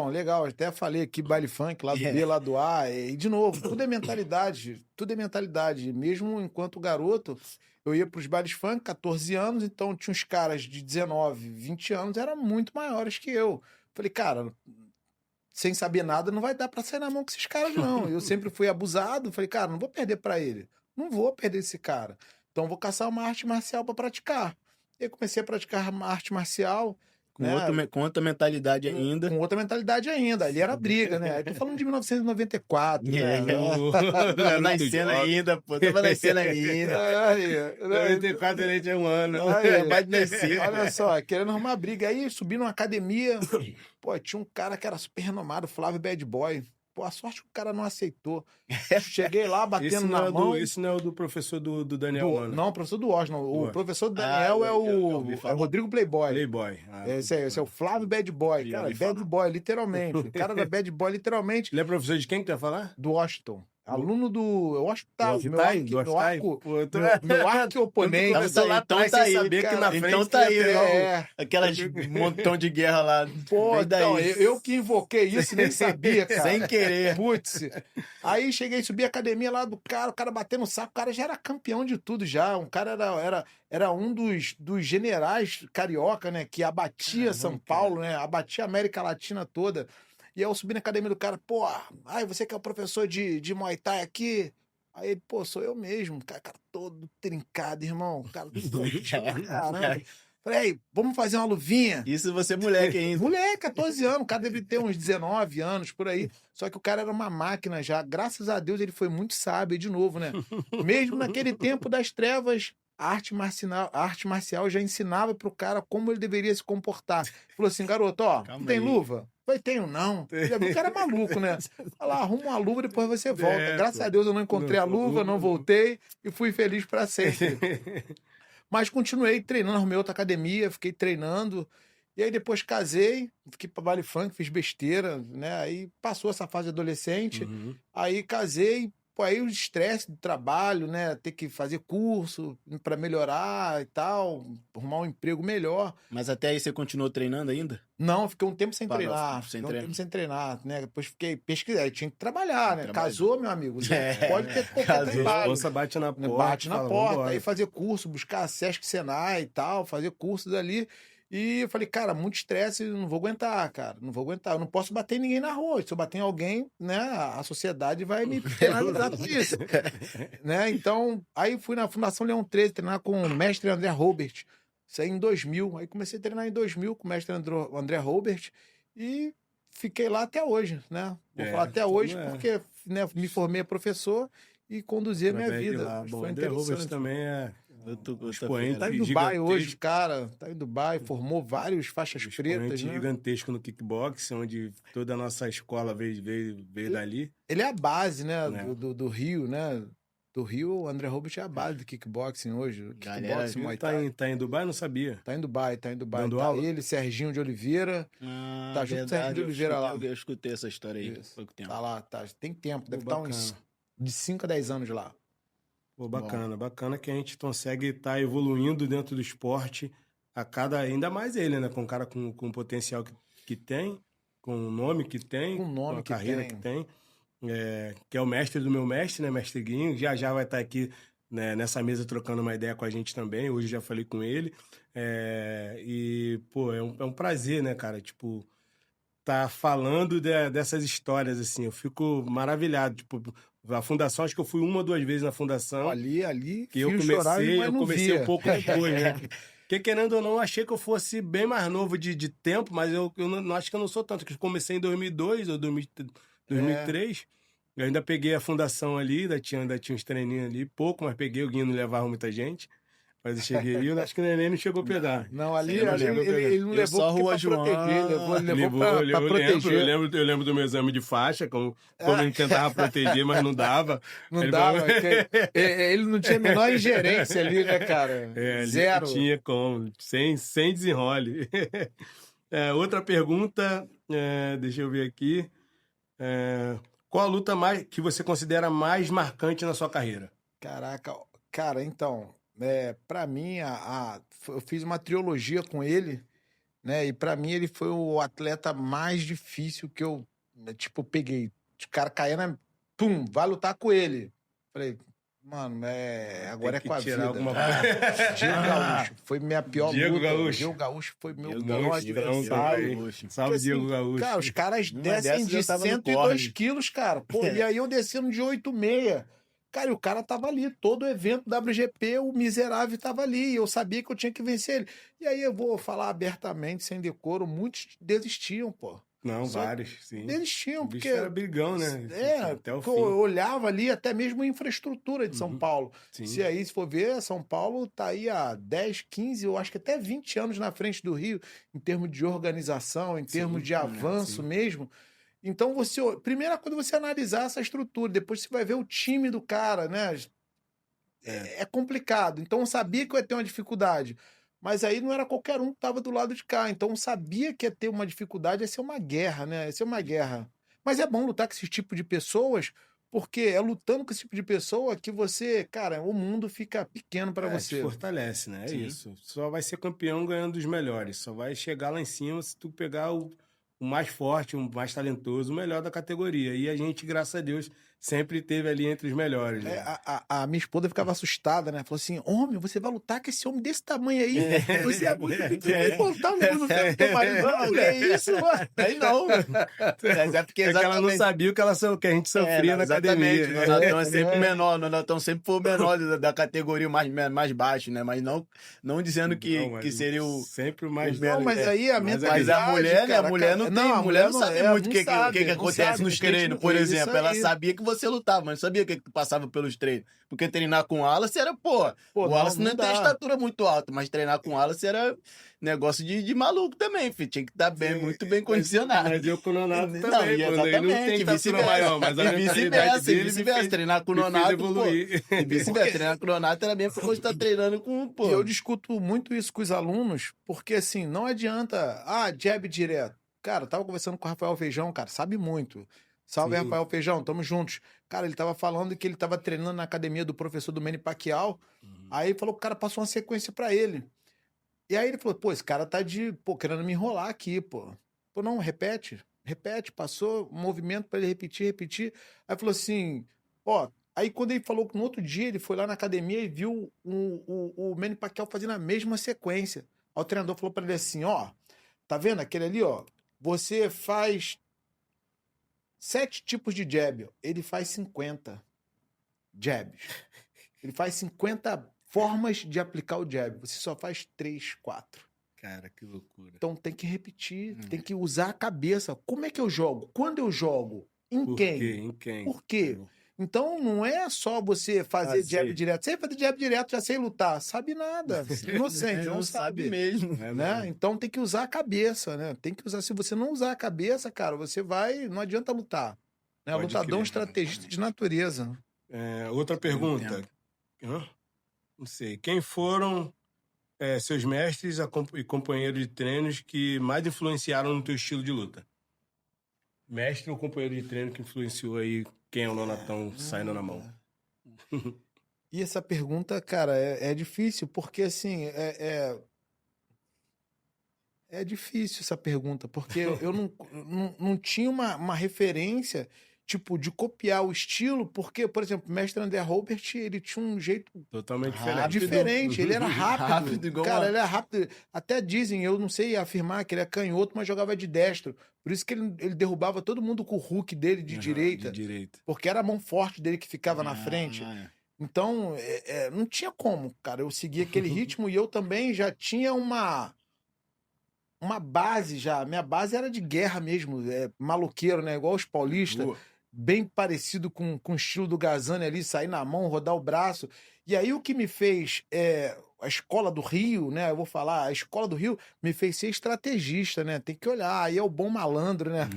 Bom, legal, até falei aqui baile funk, lado B, lado A, e de novo, tudo é mentalidade, tudo é mentalidade. Mesmo enquanto garoto, eu ia pros bailes funk, 14 anos, então tinha uns caras de 19, 20 anos, eram muito maiores que eu. Falei, cara, sem saber nada, não vai dar pra sair na mão com esses caras, não. Eu sempre fui abusado, falei, cara, não vou perder pra ele, não vou perder esse cara. Então vou caçar uma arte marcial pra praticar. E aí comecei a praticar uma arte marcial, né? Com outra mentalidade ainda. Com outra mentalidade ainda. Ali era briga, né? Aí tô falando de 1994, né? Não nascendo ainda, pô. Tava nascendo ainda. Aí, 94 ele tinha um ano. aí, Vai nascer. olha só, querendo arrumar briga. Aí subi numa academia, pô, tinha um cara que era super renomado, Flávio Bad Boy. Pô, a sorte que o cara não aceitou. Cheguei lá batendo na mão. Isso não é o do professor do Daniel, mano. Não, o professor do Washington. O Washington. professor do Daniel é o Rodrigo Playboy. Playboy. Esse é o Flávio Bad Boy. Cara, Bad Boy, literalmente. O cara da Bad Boy, literalmente. Ele é professor de quem que tu vai falar? Do Washington. Aluno do Washington. Meu arqui-oponente. Então tá aí. Saber que na frente Então tá aí, é. Aquelas montão de guerra lá. Pô, então, eu que invoquei isso, nem sabia, cara. Sem querer. Putz. Aí cheguei, subi a academia lá do cara, o cara batendo o saco, o cara já era campeão de tudo já. Um cara era um dos generais carioca, né? Que abatia São Paulo, né? Abatia a América Latina toda. E aí eu subi na academia do cara, pô, ai, você que é o professor de Muay Thai aqui? Aí ele, pô, sou eu mesmo, cara todo trincado, irmão. Cara, caramba. Falei, vamos fazer uma luvinha? Isso você moleque ainda. Moleque, 14 anos, o cara deve ter uns 19 anos, por aí. Só que o cara era uma máquina já. Graças a Deus ele foi muito sábio, e de novo, né? Mesmo naquele tempo das trevas, a arte marcial já ensinava pro cara como ele deveria se comportar. Falou assim, garoto, ó, não tem luva? Falei, tenho não. O cara é maluco, né? Fala, arruma uma luva, depois você volta. Graças a Deus eu não encontrei a luva, não voltei e fui feliz pra sempre. Mas continuei treinando, arrumei outra academia, fiquei treinando. E aí depois casei, fiquei pra baile funk, fiz besteira, né? Aí passou essa fase adolescente, aí casei. Pô, aí o estresse do trabalho, né? Ter que fazer curso pra melhorar e tal, arrumar um emprego melhor. Mas até aí você continuou treinando ainda? Não, fiquei um tempo sem Parou, treinar. sem Fiquei um treinar. tempo sem treinar, né? Depois fiquei pesquisando, tinha que trabalhar, né? Trabalho. Casou, meu amigo. Você pode ter qualquer Casou. trabalho. Moça bate na porta. Bate na fala, porta, vambora. aí fazer curso, buscar Sesc Senai e tal, fazer cursos ali. E eu falei, cara, muito estresse, não vou aguentar, cara. Não vou aguentar. Eu não posso bater em ninguém na rua. Se eu bater em alguém, né, a sociedade vai me penalizar por isso. Né? Então, aí fui na Fundação Leão 13 treinar com o mestre André Robert. Isso aí em 2000. Aí comecei a treinar em 2000 com o mestre André Robert e fiquei lá até hoje, né? Vou falar até hoje porque, né, me formei professor e conduzi a minha vida. Lá. Bom, Foi André Roberts interessante. também é Expoente Tá em Dubai hoje, cara. Tá em Dubai, formou vários faixas pretas, né? gigantesco no kickbox, onde toda a nossa escola veio dali. Ele é a base, né, do Rio, né? Do Rio, o André Robert é a base do kickboxing hoje. Kickboxing, Muay Thai. Tá em Dubai, não sabia. Tá em Dubai. Dando Tá aula? ele, Serginho de Oliveira. Tá junto com o Serginho de Oliveira lá. Eu escutei essa história aí há pouco tempo. Tá lá, tá. Tem tempo, deve Pô, estar uns de 5 a 10 anos lá. Pô, bacana que a gente consegue estar evoluindo dentro do esporte a cada, ainda mais ele, né? Com um cara com o potencial que tem, com o nome que tem, com a carreira que tem. Que é o mestre do meu mestre, né? Mestre Guinho. Já vai estar aqui, né, nessa mesa trocando uma ideia com a gente também. Hoje já falei com ele. E, pô, é um prazer, né, cara? Tipo, tá falando dessas histórias, assim. Eu fico maravilhado. Tipo, a fundação, acho que eu fui 1 ou 2 vezes na fundação. Ali, que eu comecei um pouco depois, né? Porque, querendo ou não, eu achei que eu fosse bem mais novo de tempo, mas eu não acho que eu não sou tanto, que eu comecei em 2002 ou 2003. Eu ainda peguei a fundação ali, ainda tinha uns treininhos ali, pouco, mas peguei, o Guinho não levava muita gente. Mas eu cheguei e eu acho que o neném não chegou a pegar. Não, ali ele não levou só Rua pra João. proteger, ele levou pra proteger. Eu lembro do meu exame de faixa, como ele tentava proteger, mas não dava. Não dava, ele não tinha a menor ingerência ali, né, cara? Zero. Não tinha como, sem desenrole. Outra pergunta, deixa eu ver aqui. Qual a luta que você considera mais marcante na sua carreira? Caraca, cara, então, pra mim, eu fiz uma trilogia com ele, né? E pra mim ele foi o atleta mais difícil que eu, tipo, peguei. O cara caía pum, vai lutar com ele. Falei, mano, agora é com a vida. Alguma coisa. Diego Gaúcho. Foi minha pior Diego luta. Gaúcho. Diego Gaúcho foi meu Diego pior Gaúcho, adversário. Salve, Porque, Diego Gaúcho. Cara, os caras Uma descem dessas de eu tava no 102 corne. quilos, cara. Pô, e aí eu descendo de 8,6. Cara, e o cara tava ali, todo evento WGP, o miserável tava ali, e eu sabia que eu tinha que vencer ele. E aí eu vou falar abertamente, sem decoro, muitos desistiam, pô. Não, vários, sim. Desistiam, O bicho porque... era brigão, né? Até o porque fim. eu olhava ali até mesmo a infraestrutura de São Paulo. Sim. Se for ver, São Paulo tá aí há 10, 15, eu acho que até 20 anos na frente do Rio, em termos de organização, em termos de avanço mesmo. Então, primeira coisa é você analisar essa estrutura, depois você vai ver o time do cara, né? É complicado. Então, eu sabia que eu ia ter uma dificuldade. Mas aí não era qualquer um que estava do lado de cá. Então, eu sabia que ia ter uma dificuldade, ia ser uma guerra, né? Ia ser uma guerra. Mas é bom lutar com esse tipo de pessoas, porque é lutando com esse tipo de pessoa que você, cara, o mundo fica pequeno para você. Te fortalece, né? É Sim. isso. Só vai ser campeão ganhando dos melhores. Só vai chegar lá em cima se tu pegar o mais forte, o mais talentoso, o melhor da categoria. E a gente, graças a Deus, sempre teve ali entre os melhores. Né? A minha esposa ficava assustada, né? Falou assim, homem, você vai lutar com esse homem desse tamanho aí? Você é muito pequeno. Botar no teu marido. Não, que isso, mano? Aí não. É porque É que ela não sabia o que a gente sofria na academia. Nós estamos sempre menor, nós estamos sempre por menor da categoria mais baixo, né? Mas não dizendo que seria o... Sempre o mais... Não, mas aí a mentalidade... Mas a mulher, né? A mulher não tem... A mulher não sabe muito o que acontece nos treinos, por exemplo. Ela sabia que você lutava, mas não sabia o que passava pelos treinos. Porque treinar com Wallace era, o Wallace não tem estatura muito alta, mas treinar com Wallace era negócio de maluco também, filho. Tinha que estar muito bem condicionado. Mas eu com o Nonato também, não, ele não tem estatura maior, mas a mentalidade dele vice-versa, treinar com o Nonato, evoluir. E vice-versa, treinar com o Nonato era mesmo porque você tá treinando com, E eu discuto muito isso com os alunos, porque assim, não adianta, jab direto. Cara, eu tava conversando com o Rafael Feijão, cara, sabe muito. Salve, sim. Rafael Feijão, tamo juntos. Cara, ele tava falando que ele tava treinando na academia do professor do Manny Pacquiao. Aí falou que o cara passou uma sequência pra ele. E aí ele falou, esse cara tá querendo me enrolar aqui, pô. Não, repete, passou um movimento pra ele repetir. Aí falou assim, aí quando ele falou que no outro dia ele foi lá na academia e viu o Manny Pacquiao fazendo a mesma sequência. Aí o treinador falou pra ele assim, tá vendo aquele ali, você faz 7 tipos de jab. Ele faz 50 jabs. Ele faz 50 formas de aplicar o jab. Você só faz 3, 4. Cara, que loucura. Então tem que repetir, tem que usar a cabeça. Como é que eu jogo? Quando eu jogo? Em quem? Por quê? Então não é só você fazer jab direto. Você fazer jab direto, já sei lutar. Sabe nada. Inocente, não sabe mesmo. Né? Então tem que usar a cabeça, né? Tem que usar. Se você não usar a cabeça, cara, você vai. Não adianta lutar. Né? Lutador é um estrategista de natureza. Outra pergunta. Não sei. Quem foram seus mestres e companheiros de treinos que mais influenciaram no teu estilo de luta? Mestre ou companheiro de treino que influenciou aí quem é o Nonatão saindo na mão? E essa pergunta, cara, é difícil, porque assim, é difícil essa pergunta, porque eu não tinha uma referência, tipo, de copiar o estilo, porque, por exemplo, o mestre André Robert, ele tinha um jeito totalmente diferente. Ele era rápido. igual Cara, ele era rápido. Até dizem, eu não sei afirmar que ele é canhoto, mas jogava de destro. Por isso que ele derrubava todo mundo com o hook dele de direita. Porque era a mão forte dele que ficava na frente. Então, não tinha como, cara. Eu seguia aquele ritmo e eu também já tinha uma base já. Minha base era de guerra mesmo, maloqueiro, né? Igual os paulistas. Bem parecido com o estilo do Gazani ali, sair na mão, rodar o braço. E aí o que me fez, a escola do Rio, né? Eu vou falar, a escola do Rio me fez ser estrategista, né? Tem que olhar, aí é o bom malandro, né?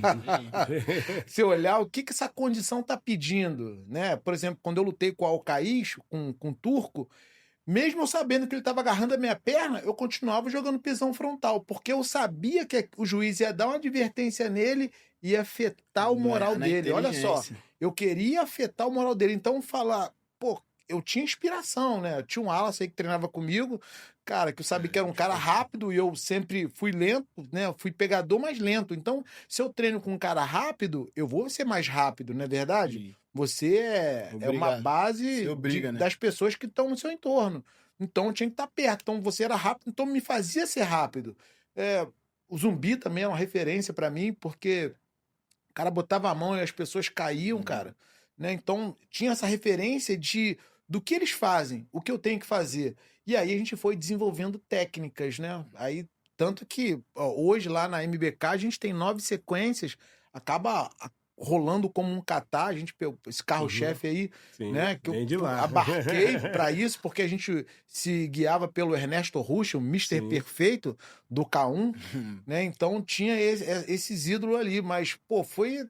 Se olhar o que essa condição tá pedindo, né? Por exemplo, quando eu lutei com o Alcaís, com o Turco, mesmo eu sabendo que ele estava agarrando a minha perna, eu continuava jogando pisão frontal, porque eu sabia que o juiz ia dar uma advertência nele e ia afetar o moral dele. Olha só, eu queria afetar o moral dele. Então, falar, eu tinha inspiração, né? Eu tinha um Wallace aí que treinava comigo, cara, que eu sabia que era um cara rápido e eu sempre fui lento, né? Eu fui pegador, mas lento. Então, se eu treino com um cara rápido, eu vou ser mais rápido, não é verdade? Sim. Você é uma base né? das pessoas que estão no seu entorno. Então, eu tinha que estar perto. Então, você era rápido, então me fazia ser rápido. O Zumbi também é uma referência para mim, porque o cara botava a mão e as pessoas caíam, cara. Né? Então, tinha essa referência do que eles fazem, o que eu tenho que fazer. E aí a gente foi desenvolvendo técnicas, né? Aí, tanto que hoje lá na MBK a gente tem 9 sequências, acaba rolando como um catar, a gente esse carro-chefe aí, sim, né? Que eu lá. abarquei para isso, porque a gente se guiava pelo Ernesto Rusch, o Mr. Perfeito do K1, né? Então tinha esses ídolos ali, mas, pô, foi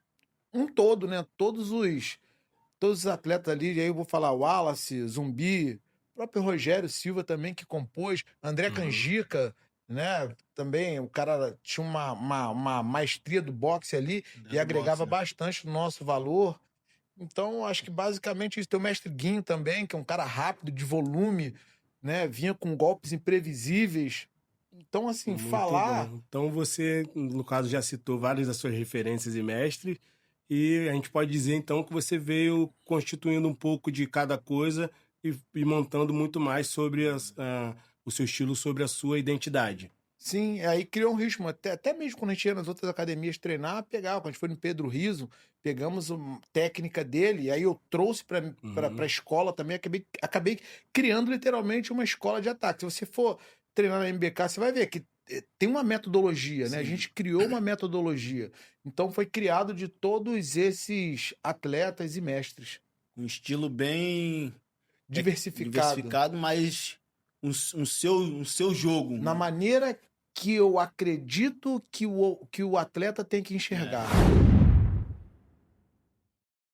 um todo, né? Todos os atletas ali, e aí eu vou falar Wallace, Zumbi, o próprio Rogério Silva também que compôs, André Canjica, né? Também o cara tinha uma maestria do boxe ali e agregava bastante no nosso valor. Então, acho que basicamente isso. Tem o mestre Guinho também, que é um cara rápido, de volume, né? Vinha com golpes imprevisíveis. Então, assim, muito falar... bom. Então, você, no caso, já citou várias das suas referências e mestres, e a gente pode dizer, então, que você veio constituindo um pouco de cada coisa e montando muito mais sobre o seu estilo, sobre a sua identidade. Sim, aí criou um ritmo. Até mesmo quando a gente ia nas outras academias treinar, pegava. Quando a gente foi no Pedro Riso, pegamos uma técnica dele, e aí eu trouxe para a escola também. Acabei criando literalmente uma escola de ataque. Se você for treinar na MBK, você vai ver que tem uma metodologia, né? A gente criou uma metodologia. Então foi criado de todos esses atletas e mestres. Um estilo bem diversificado, mas um seu jogo. Na maneira que eu acredito que o atleta tem que enxergar.